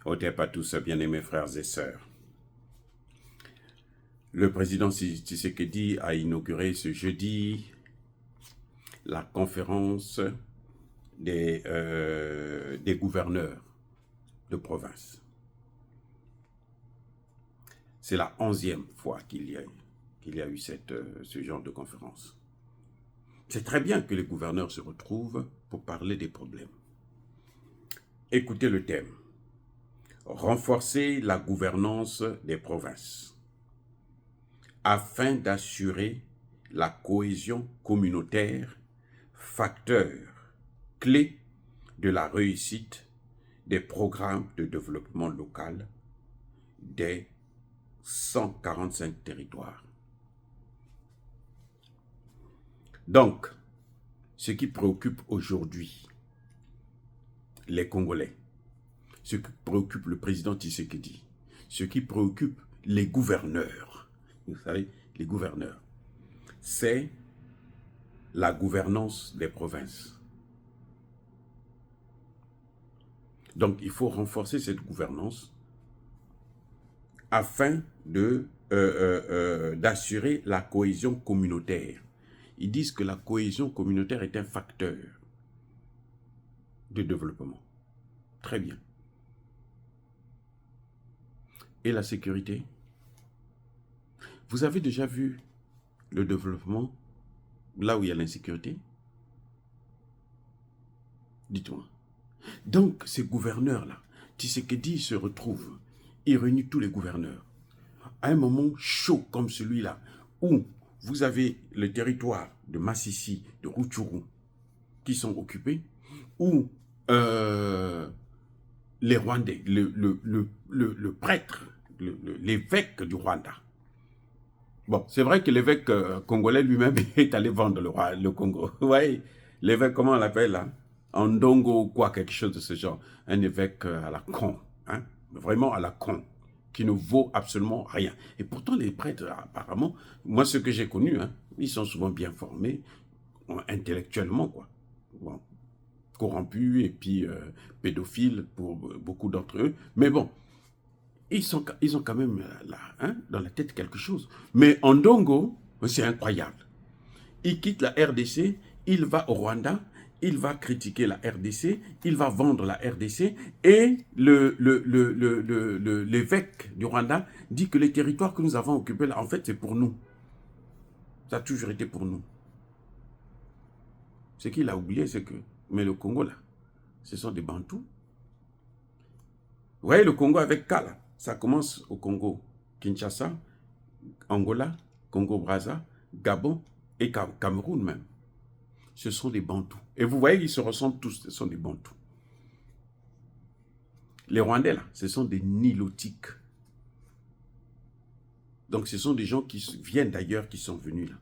Otep à tous, bien-aimés frères et sœurs. Le président Tshisekedi a inauguré ce jeudi la conférence des gouverneurs de province. C'est la 11e fois qu'il y a eu ce genre de conférence. C'est très bien que les gouverneurs se retrouvent pour parler des problèmes. Écoutez le thème. Renforcer la gouvernance des provinces afin d'assurer la cohésion communautaire, facteur clé de la réussite des programmes de développement local des 145 territoires. Donc, ce qui préoccupe aujourd'hui les Congolais, ce qui préoccupe le président Tshisekedi, ce qui préoccupe les gouverneurs, vous savez, les gouverneurs, c'est la gouvernance des provinces. Donc, il faut renforcer cette gouvernance afin d'assurer la cohésion communautaire. Ils disent que la cohésion communautaire est un facteur de développement. Très bien. Et la sécurité? Vous avez déjà vu le développement là où il y a l'insécurité? Dites-moi. Donc, ces gouverneurs-là, Tshisekedi se retrouve, il réunit tous les gouverneurs. À un moment chaud comme celui-là, où vous avez le territoire de Massissi, de Rutshuru, qui sont occupés, où les Rwandais, le prêtre, l'évêque du Rwanda. Bon, c'est vrai que l'évêque congolais lui-même est allé vendre le Congo. Vous voyez, l'évêque, comment on l'appelle là? Ndongo ou quoi, quelque chose de ce genre. Un évêque à la con, hein? Vraiment à la con, qui ne vaut absolument rien. Et pourtant, les prêtres, apparemment, moi, ceux que j'ai connus, hein, ils sont souvent bien formés, intellectuellement, quoi. Bon, corrompus et puis pédophiles pour beaucoup d'entre eux. Mais bon, ils ont quand même là, hein, dans la tête quelque chose. Mais Ndongo, c'est incroyable. Il quitte la RDC, il va au Rwanda, il va critiquer la RDC, il va vendre la RDC, et l'évêque du Rwanda dit que les territoires que nous avons occupés là, en fait, c'est pour nous. Ça a toujours été pour nous. Ce qu'il a oublié, c'est que, mais le Congo là, ce sont des Bantous. Vous voyez le Congo avec K là, ça commence au Congo, Kinshasa, Angola, Congo-Brazza, Gabon et Cameroun même. Ce sont des Bantous. Et vous voyez, ils se ressemblent tous, ce sont des Bantous. Les Rwandais, là, ce sont des Nilotiques. Donc, ce sont des gens qui viennent d'ailleurs, qui sont venus là.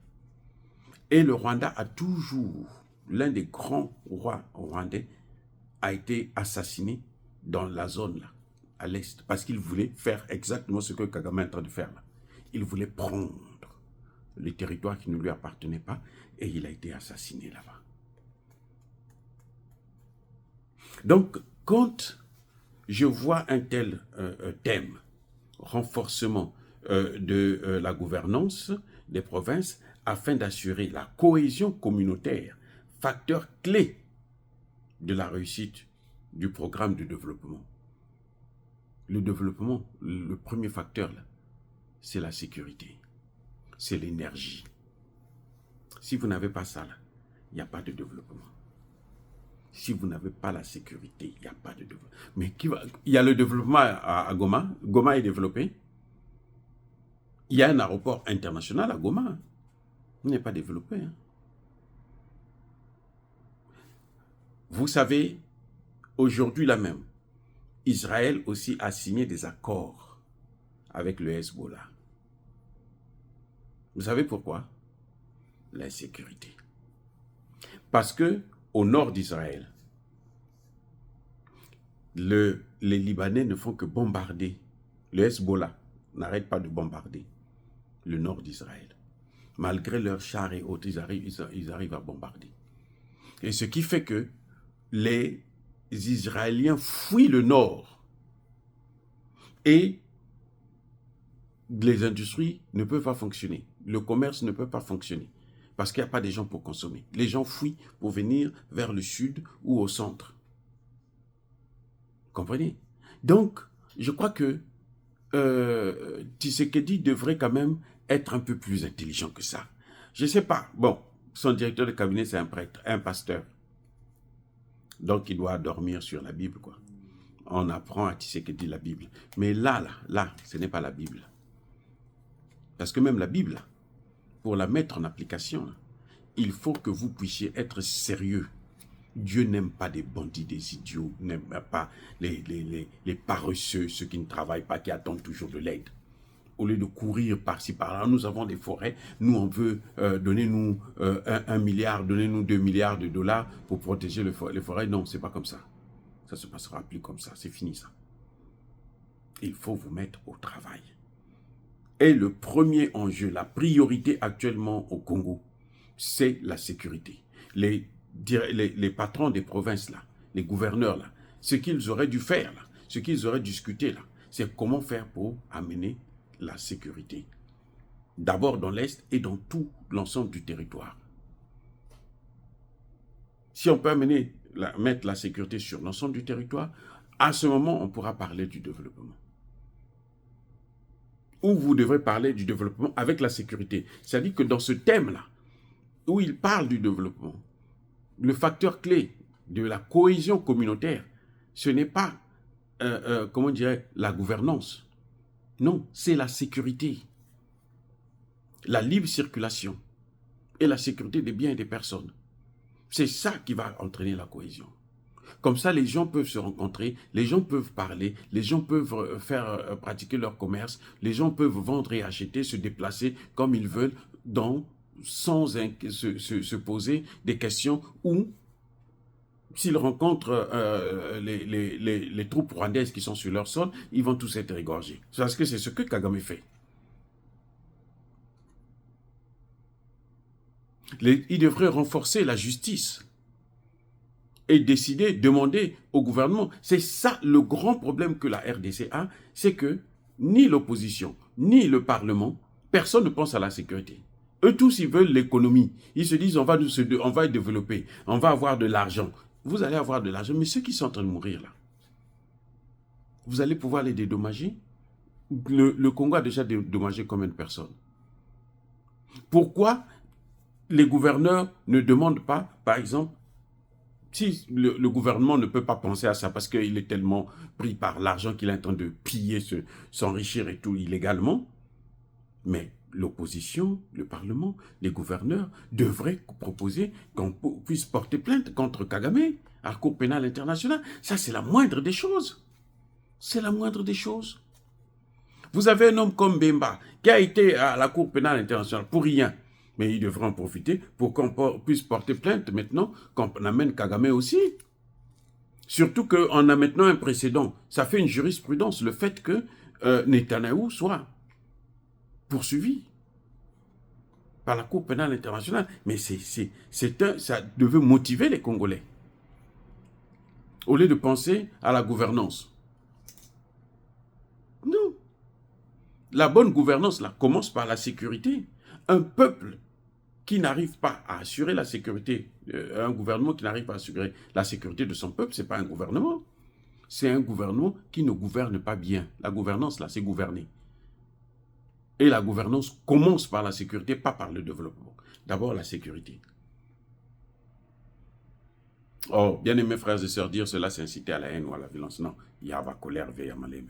Et le Rwanda a toujours, l'un des grands rois rwandais, a été assassiné dans la zone là, à l'est, parce qu'il voulait faire exactement ce que Kagame est en train de faire là. Il voulait prendre les territoires qui ne lui appartenaient pas, et il a été assassiné là-bas. Donc, quand je vois un tel thème, renforcement de la gouvernance des provinces, afin d'assurer la cohésion communautaire, facteur clé de la réussite du programme de développement. Le développement, le premier facteur, c'est la sécurité, c'est l'énergie. Si vous n'avez pas ça, il n'y a pas de développement. Si vous n'avez pas la sécurité, il n'y a pas de développement. Mais il y a le développement à Goma. Goma est développé. Il y a un aéroport international à Goma. Il n'est pas développé. Hein. Vous savez, aujourd'hui là même, Israël aussi a signé des accords avec le Hezbollah. Vous savez pourquoi? L'insécurité. Parce que au nord d'Israël, les Libanais ne font que bombarder. Le Hezbollah n'arrête pas de bombarder le nord d'Israël. Malgré leurs chars et autres, ils arrivent à bombarder. Et ce qui fait que les Israéliens fuient le nord Et les industries ne peuvent pas fonctionner. Le commerce ne peut pas fonctionner. Parce qu'il n'y a pas de gens pour consommer. Les gens fuient pour venir vers le sud ou au centre. Comprenez? Donc, je crois que Tshisekedi devrait quand même être un peu plus intelligent que ça. Je ne sais pas. Bon, son directeur de cabinet, c'est un prêtre, un pasteur. Donc, il doit dormir sur la Bible, quoi. On apprend à Tshisekedi la Bible. Mais là, ce n'est pas la Bible. Parce que même la Bible, pour la mettre en application, il faut que vous puissiez être sérieux. Dieu n'aime pas des bandits, des idiots, n'aime pas les paresseux, ceux qui ne travaillent pas, qui attendent toujours de l'aide. Au lieu de courir par-ci, par-là, nous avons des forêts, nous on veut donnez-nous 1 milliard, donnez-nous 2 milliards de dollars pour protéger les forêts. Non, c'est pas comme ça. Ça ne se passera plus comme ça, c'est fini ça. Il faut vous mettre au travail. Et le premier enjeu, la priorité actuellement au Congo, c'est la sécurité. Les patrons des provinces, là, les gouverneurs, là, ce qu'ils auraient dû faire, là, ce qu'ils auraient discuté, là, c'est comment faire pour amener la sécurité. D'abord dans l'Est et dans tout l'ensemble du territoire. Si on peut mettre la sécurité sur l'ensemble du territoire, à ce moment, on pourra parler du développement. Où vous devrez parler du développement avec la sécurité. C'est-à-dire que dans ce thème-là, où il parle du développement, le facteur clé de la cohésion communautaire, ce n'est pas, comment dirais, la gouvernance. Non, c'est la sécurité. La libre circulation et la sécurité des biens et des personnes. C'est ça qui va entraîner la cohésion. Comme ça, les gens peuvent se rencontrer, les gens peuvent parler, les gens peuvent pratiquer leur commerce, les gens peuvent vendre et acheter, se déplacer comme ils veulent, sans se poser des questions ou s'ils rencontrent les troupes rwandaises qui sont sur leur sol, ils vont tous être égorgés. Parce que c'est ce que Kagame fait. Il devrait renforcer la justice et décider, demander au gouvernement. C'est ça le grand problème que la RDC a, c'est que ni l'opposition, ni le Parlement, personne ne pense à la sécurité. Eux tous, ils veulent l'économie. Ils se disent, on va développer, on va avoir de l'argent. Vous allez avoir de l'argent, mais ceux qui sont en train de mourir là, vous allez pouvoir les dédommager. Le Congo a déjà dédommagé combien de personnes? Pourquoi les gouverneurs ne demandent pas, par exemple, si le gouvernement ne peut pas penser à ça parce qu'il est tellement pris par l'argent qu'il est en train de piller, s'enrichir et tout illégalement, mais l'opposition, le Parlement, les gouverneurs devraient proposer qu'on puisse porter plainte contre Kagame à la Cour pénale internationale. Ça, c'est la moindre des choses. C'est la moindre des choses. Vous avez un homme comme Bemba qui a été à la Cour pénale internationale pour rien. Mais il devrait en profiter pour qu'on puisse porter plainte maintenant, qu'on amène Kagame aussi. Surtout qu'on a maintenant un précédent. Ça fait une jurisprudence, le fait que Netanyahou soit poursuivi par la Cour pénale internationale. Mais ça devait motiver les Congolais. Au lieu de penser à la gouvernance. Non. La bonne gouvernance, là, commence par la sécurité. Un peuple qui n'arrive pas à assurer la sécurité, un gouvernement qui n'arrive pas à assurer la sécurité de son peuple, ce n'est pas un gouvernement. C'est un gouvernement qui ne gouverne pas bien. La gouvernance, là, c'est gouverner. Et la gouvernance commence par la sécurité, pas par le développement. D'abord, la sécurité. Oh, bien aimés frères et sœurs, dire cela, c'est inciter à la haine ou à la violence. Non, il y a la colère,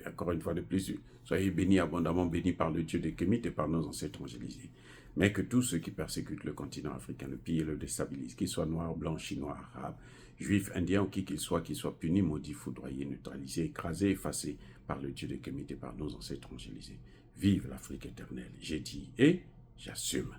encore une fois de plus, soyez bénis, abondamment bénis par le Dieu des Kémites et par nos ancêtres évangélisés. Mais que tous ceux qui persécutent le continent africain, le pillent et le déstabilisent, qu'ils soient noirs, blancs, chinois, arabes, juifs, indiens ou qui qu'ils soient punis, maudits, foudroyés, neutralisés, écrasés, effacés par le Dieu des Kémites et par nos ancêtres évangélisés. Vive l'Afrique éternelle, j'ai dit et j'assume.